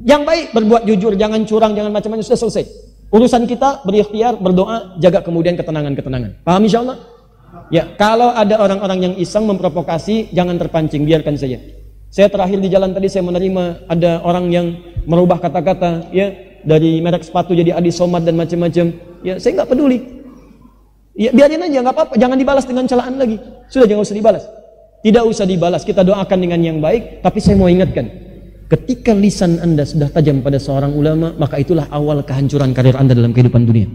Yang baik berbuat jujur, jangan curang, jangan macam-macam, sudah selesai. Urusan kita berikhtiar, berdoa, jaga kemudian ketenangan-ketenangan. Paham insyaallah? Ya, kalau ada orang-orang yang iseng memprovokasi, jangan terpancing, biarkan saja. Saya terakhir di jalan tadi saya menerima ada orang yang merubah kata-kata, ya, dari merek sepatu jadi Adi Somad dan macam-macam. Ya, saya nggak peduli. Ya, biarin aja, nggak apa-apa, jangan dibalas dengan celaan lagi. Sudah, jangan usah dibalas. Tidak usah dibalas, kita doakan dengan yang baik, tapi saya mau ingatkan, ketika lisan Anda sudah tajam pada seorang ulama, maka itulah awal kehancuran karir Anda dalam kehidupan dunia.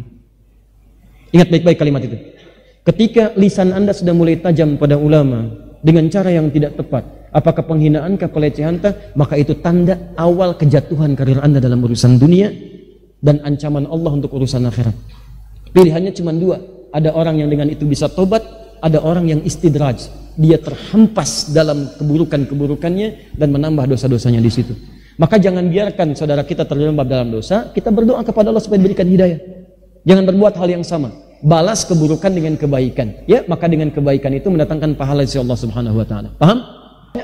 Ingat baik-baik kalimat itu. Ketika lisan Anda sudah mulai tajam pada ulama dengan cara yang tidak tepat, apakah penghinaankah, pelecehankah, maka itu tanda awal kejatuhan karir Anda dalam urusan dunia dan ancaman Allah untuk urusan akhirat. Pilihannya cuma dua. Ada orang yang dengan itu bisa tobat, ada orang yang istidraj, dia terhempas dalam keburukan-keburukannya dan menambah dosa-dosanya di situ. Maka jangan biarkan saudara kita terjerembab dalam dosa, kita berdoa kepada Allah supaya diberikan hidayah. Jangan berbuat hal yang sama. Balas keburukan dengan kebaikan. Ya, maka dengan kebaikan itu mendatangkan pahala dari Allah Subhanahu wa taala. Paham?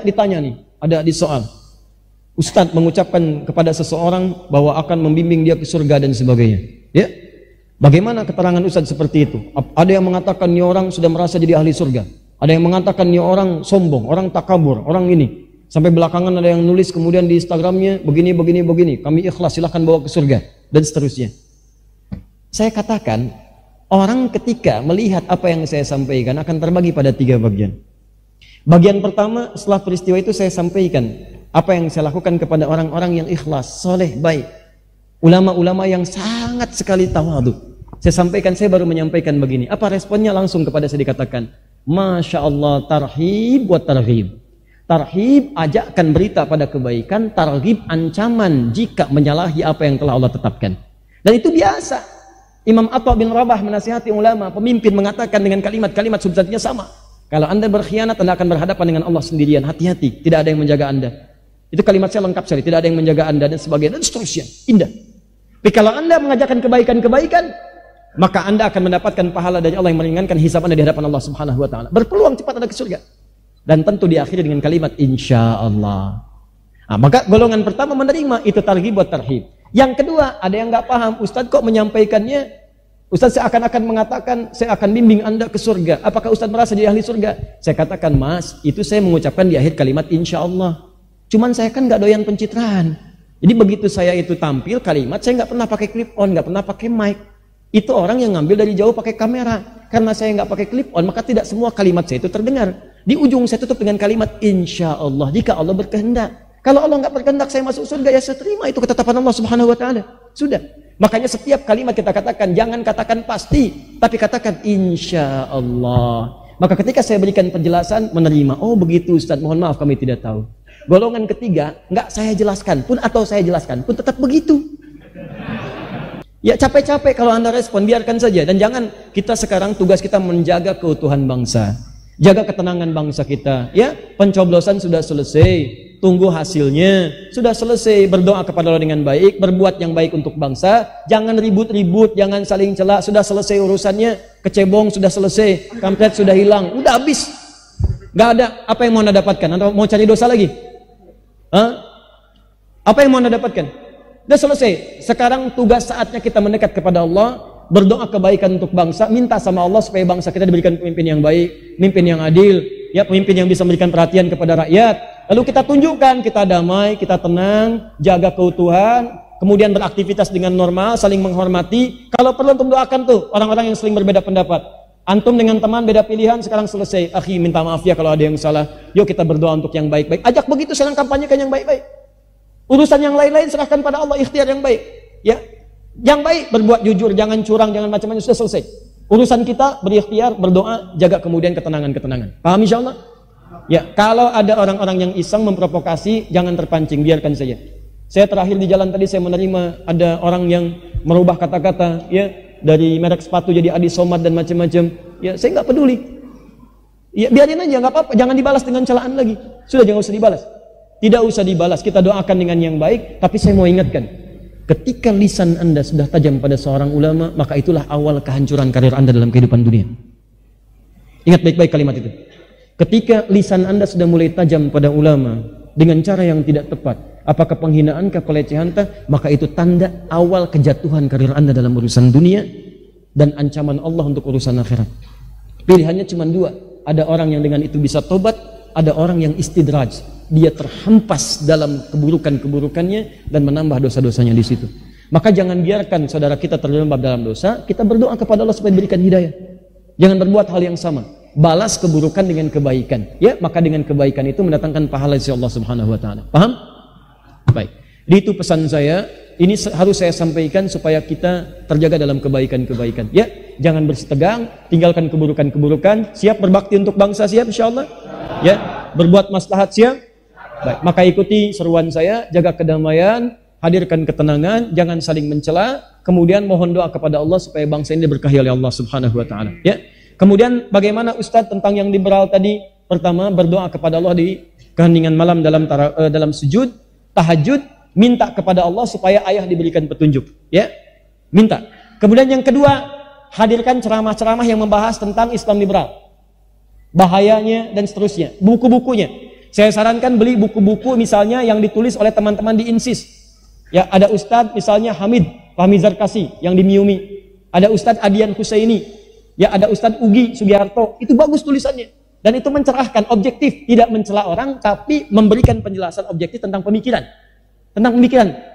Ditanya nih, ada di soal. Ustadz mengucapkan kepada seseorang bahwa akan membimbing dia ke surga dan sebagainya. Ya. Bagaimana keterangan Ustadz seperti itu? Ada yang mengatakan ni orang sudah merasa jadi ahli surga. Ada yang mengatakan ni orang sombong, orang takabur, orang ini. Sampai belakangan ada yang nulis kemudian di Instagramnya begini. Kami ikhlas, silahkan bawa ke surga dan seterusnya. Saya katakan orang ketika melihat apa yang saya sampaikan akan terbagi pada 3 bagian. Bagian pertama, setelah peristiwa itu saya sampaikan apa yang saya lakukan kepada orang-orang yang ikhlas, soleh, baik. Ulama-ulama yang sangat sekali tawadhu. Saya sampaikan, saya baru menyampaikan begini. Apa responnya? Langsung kepada saya dikatakan, Masya Allah, tarhib wa targhib. Tarhib, ajakkan berita pada kebaikan. Targhib, ancaman jika menyalahi apa yang telah Allah tetapkan. Dan itu biasa. Imam Atha bin Rabah menasihati ulama, pemimpin, mengatakan dengan kalimat-kalimat substansinya sama. Kalau Anda berkhianat, Anda akan berhadapan dengan Allah sendirian. Hati-hati, tidak ada yang menjaga Anda. Itu kalimat saya lengkap sekali, tidak ada yang menjaga Anda dan sebagainya, dan seterusnya. Indah. Tapi kalau Anda mengajarkan kebaikan-kebaikan, maka Anda akan mendapatkan pahala dari Allah yang meringankan hisab Anda di hadapan Allah Subhanahu wa taala. Berpeluang cepat Anda ke surga. Dan tentu diakhiri dengan kalimat insyaallah. Nah, maka golongan pertama menerima itu targhib wa tarhib. Yang kedua, ada yang nggak paham, Ustaz kok menyampaikannya, Ustaz seakan-akan mengatakan saya akan bimbing Anda ke surga. Apakah Ustaz merasa jadi ahli surga? Saya katakan, Mas, itu saya mengucapkan di akhir kalimat insyaallah. Cuman saya kan nggak doyan pencitraan. Jadi begitu saya itu tampil kalimat, saya nggak pernah pakai clip on, nggak pernah pakai mic. Itu orang yang ngambil dari jauh pakai kamera. Karena saya nggak pakai clip on, maka tidak semua kalimat saya itu terdengar. Di ujung saya tutup dengan kalimat insya Allah, jika Allah berkehendak. Kalau Allah nggak berkehendak saya masuk surga, ya saya terima itu ketetapan Allah Subhanahu wa taala. Sudah. Makanya setiap kalimat kita katakan, jangan katakan pasti, tapi katakan insya Allah. Maka ketika saya berikan penjelasan, menerima. Oh begitu Ustaz, mohon maaf kami tidak tahu. Golongan ketiga, nggak saya jelaskan pun atau saya jelaskan pun tetap begitu. Ya capek-capek kalau Anda respon, biarkan saja. Dan jangan, kita sekarang tugas kita menjaga keutuhan bangsa, jaga ketenangan bangsa kita. Ya, pencoblosan sudah selesai, tunggu hasilnya. Sudah selesai, berdoa kepada Allah dengan baik, berbuat yang baik untuk bangsa. Jangan ribut-ribut, jangan saling celak. Sudah selesai urusannya, kecebong sudah selesai, kampret sudah hilang, udah habis. Gak ada. Apa yang mau Anda dapatkan? Anda mau cari dosa lagi? Hah? Apa yang mau Anda dapatkan? Sudah selesai. Sekarang tugas saatnya kita mendekat kepada Allah, berdoa kebaikan untuk bangsa, minta sama Allah supaya bangsa kita diberikan pemimpin yang baik, pemimpin yang adil, ya, pemimpin yang bisa memberikan perhatian kepada rakyat. Lalu kita tunjukkan, kita damai, kita tenang, jaga keutuhan, kemudian beraktivitas dengan normal, saling menghormati. Kalau perlu untuk doakan tuh orang-orang yang saling berbeda pendapat. Antum dengan teman beda pilihan, sekarang selesai. Akhi, minta maaf ya kalau ada yang salah. Yuk kita berdoa untuk yang baik-baik. Ajak begitu, sekarang kampanyekan yang baik-baik. Urusan yang lain-lain serahkan pada Allah, ikhtiar yang baik. Ya, yang baik berbuat jujur, jangan curang, jangan macam-macam, sudah selesai. Urusan kita berikhtiar, berdoa, jaga kemudian ketenangan-ketenangan. Paham insyaallah? Ya, kalau ada orang-orang yang iseng memprovokasi, jangan terpancing, biarkan saja. Saya terakhir di jalan tadi saya menerima ada orang yang merubah kata-kata, ya, dari merek sepatu jadi Adi Somad dan macam-macam. Ya, saya nggak peduli. Ya, biarin aja, nggak apa-apa, jangan dibalas dengan celaan lagi. Sudah, jangan usah dibalas. Tidak usah dibalas, kita doakan dengan yang baik. Tapi saya mau ingatkan, ketika lisan Anda sudah tajam pada seorang ulama, maka itulah awal kehancuran karir Anda dalam kehidupan dunia. Ingat baik-baik kalimat itu. Ketika lisan Anda sudah mulai tajam pada ulama dengan cara yang tidak tepat, apakah penghinaan, pelecehan, maka itu tanda awal kejatuhan karir Anda dalam urusan dunia dan ancaman Allah untuk urusan akhirat. Pilihannya cuma dua. Ada orang yang dengan itu bisa tobat, ada orang yang istidraj. Dia terhempas dalam keburukan-keburukannya dan menambah dosa-dosanya di situ. Maka jangan biarkan saudara kita terjerembab dalam dosa, kita berdoa kepada Allah supaya diberikan hidayah. Jangan berbuat hal yang sama. Balas keburukan dengan kebaikan. Ya, maka dengan kebaikan itu mendatangkan pahala dari Allah Subhanahu wa taala. Paham? Baik. Itu pesan saya. Ini harus saya sampaikan supaya kita terjaga dalam kebaikan-kebaikan. Ya, jangan bersitegang, tinggalkan keburukan-keburukan, siap berbakti untuk bangsa, siap insyaallah. Ya, berbuat maslahat, siap. Baik, maka ikuti seruan saya, jaga kedamaian, hadirkan ketenangan, jangan saling mencela, kemudian mohon doa kepada Allah supaya bangsa ini diberkahi oleh Allah Subhanahu wa taala. Ya. Kemudian bagaimana Ustadz tentang yang liberal tadi? Pertama, berdoa kepada Allah di keheningan malam dalam sujud, tahajud, minta kepada Allah supaya ayah diberikan petunjuk. Ya, minta. Kemudian yang kedua, hadirkan ceramah-ceramah yang membahas tentang Islam liberal, bahayanya dan seterusnya. Buku-bukunya, saya sarankan beli buku-buku misalnya yang ditulis oleh teman-teman di INSIS. Ya, ada Ustadz misalnya Fahmi Zarkasi yang di Miumi, ada Ustadz Adian Husaini. Ya, ada Ustadz Ugi Sugiharto, itu bagus tulisannya. Dan itu mencerahkan, objektif, tidak mencela orang, tapi memberikan penjelasan objektif tentang pemikiran.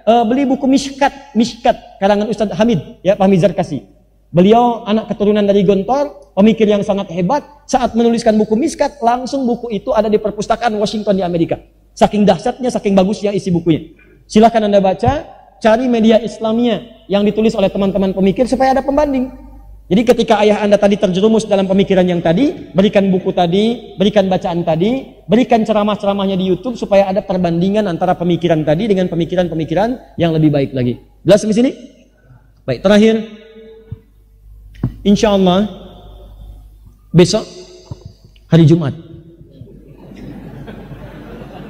Beli buku Mishkat, karangan Ustadz Hamid, ya, Fahmi Zarkasi. Beliau anak keturunan dari Gontor, pemikir yang sangat hebat. Saat menuliskan buku Mishkat, langsung buku itu ada di perpustakaan Washington di Amerika. Saking dahsyatnya, saking bagusnya isi bukunya. Silahkan Anda baca, cari media Islamnya yang ditulis oleh teman-teman pemikir supaya ada pembanding. Jadi ketika ayah Anda tadi terjerumus dalam pemikiran yang tadi, berikan buku tadi, berikan bacaan tadi, berikan ceramah-ceramahnya di YouTube supaya ada perbandingan antara pemikiran tadi dengan pemikiran-pemikiran yang lebih baik lagi. Jelas sampai sini? Baik, terakhir. Insya Allah besok hari Jumat.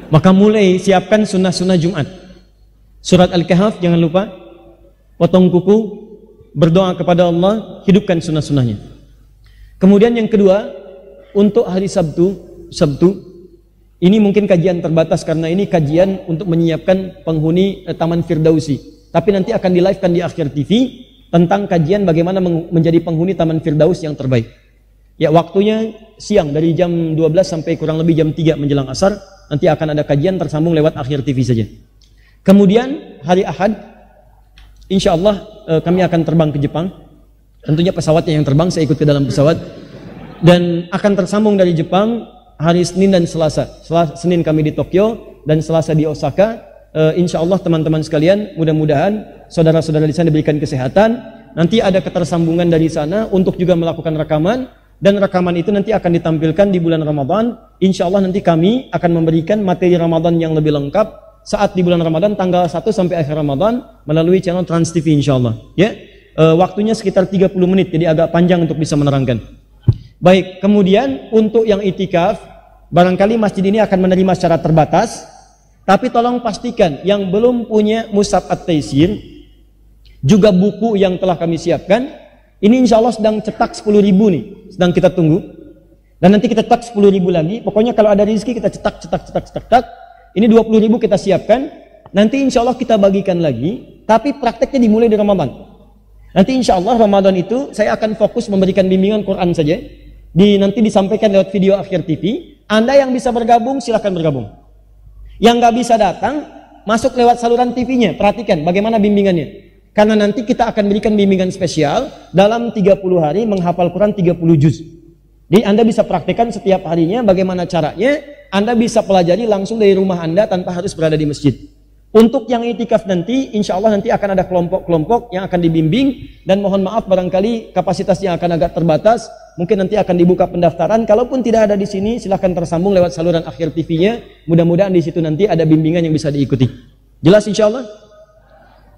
Maka mulai siapkan sunnah-sunnah Jumat. Surat Al-Kahf jangan lupa, potong kuku, berdoa kepada Allah, hidupkan sunnah-sunnahnya. Kemudian yang kedua, untuk hari Sabtu, ini mungkin kajian terbatas karena ini kajian untuk menyiapkan penghuni Taman Firdausi. Tapi nanti akan di-live-kan di Akhir TV tentang kajian bagaimana menjadi penghuni Taman Firdaus yang terbaik. Ya, waktunya siang dari jam 12 sampai kurang lebih jam 3 menjelang asar. Nanti akan ada kajian tersambung lewat Akhir TV saja. Kemudian hari Ahad, insya Allah kami akan terbang ke Jepang. Tentunya pesawatnya yang terbang, saya ikut ke dalam pesawat. Dan akan tersambung dari Jepang hari Senin dan Selasa. Senin kami di Tokyo dan Selasa di Osaka. Insya Allah teman-teman sekalian, mudah-mudahan saudara-saudara di sana diberikan kesehatan. Nanti ada ketersambungan dari sana untuk juga melakukan rekaman. Dan rekaman itu nanti akan ditampilkan di bulan Ramadan. Insya Allah nanti kami akan memberikan materi Ramadan yang lebih lengkap saat di bulan Ramadan tanggal 1 sampai akhir Ramadan melalui channel Trans TV insyaallah. Ya. Waktunya sekitar 30 menit jadi agak panjang untuk bisa menerangkan. Baik, kemudian untuk yang itikaf, barangkali masjid ini akan menerima secara terbatas, tapi tolong pastikan yang belum punya Mushaf At-Taisir juga buku yang telah kami siapkan, ini insyaallah sedang cetak 10.000 nih, sedang kita tunggu. Dan nanti kita cetak 10.000 lagi. Pokoknya kalau ada rezeki kita cetak. Ini 20.000 kita siapkan, nanti insya Allah kita bagikan lagi, tapi prakteknya dimulai di Ramadan. Nanti insya Allah Ramadan itu saya akan fokus memberikan bimbingan Quran saja, nanti disampaikan lewat video Akhir TV. Anda yang bisa bergabung silahkan bergabung. Yang nggak bisa datang, masuk lewat saluran TV-nya, perhatikan bagaimana bimbingannya. Karena nanti kita akan berikan bimbingan spesial dalam 30 hari menghafal Quran 30 juz. Jadi Anda bisa praktekkan setiap harinya bagaimana caranya. Anda bisa pelajari langsung dari rumah Anda tanpa harus berada di masjid. Untuk yang itikaf nanti, insya Allah nanti akan ada kelompok-kelompok yang akan dibimbing. Dan mohon maaf barangkali kapasitasnya akan agak terbatas. Mungkin nanti akan dibuka pendaftaran. Kalaupun tidak ada di sini, silahkan tersambung lewat saluran Akhir TV-nya. Mudah-mudahan di situ nanti ada bimbingan yang bisa diikuti. Jelas insya Allah?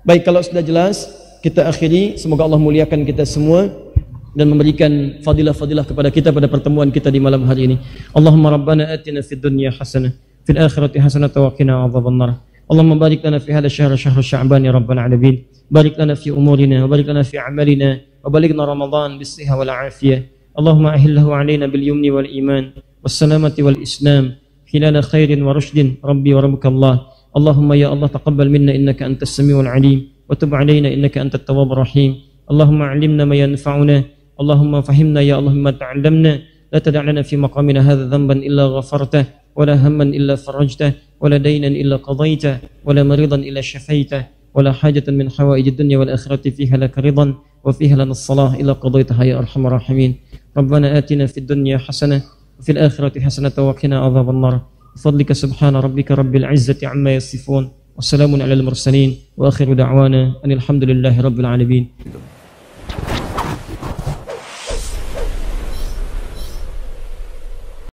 Baik, kalau sudah jelas, kita akhiri. Semoga Allah muliakan kita semua dan memberikan fadilah-fadilah kepada kita pada pertemuan kita di malam hari ini. Allahumma rabbana atina fid dunya hasanah, fil akhirati hasanah wa qina adzabannar. Allahumma barik lana fi hadha syahr sya'ban ya rabbal alamin. Barik lana fi umurina wa barik lana fi a'malina wa balighna ramadan bis sihha wal afiyah. Allahumma ahillahu alaina bil yumni wal iman was salamati wal islam khilala khairin wa rushdin rabbi wa rabbukallah. اللهم يا الله تقبل منا إنك أنت السميع العليم وتب علينا إنك أنت التواب الرحيم. اللهم علمنا ما ينفعنا، اللهم فهمنا يا الله ما تعلمنا. لا تدع لنا في مقامنا هذا ذنبا إلا غفرته، ولا هما إلا فرجته، ولا دينا إلا قضيته، ولا مريضا إلا شفيته، ولا حاجة من حوائج الدنيا والآخرة فيها لك رضا وفيها لنا الصلاح إلا قضيتها يا أرحم الراحمين. ربنا آتنا في الدنيا حسنة وفي الآخرة حسنة وقنا عذاب النار. بفضلك سبحان ربك رب العزة عما يصفون، وسلام على المرسلين، وآخر دعوانا أن الحمد لله رب العالمين.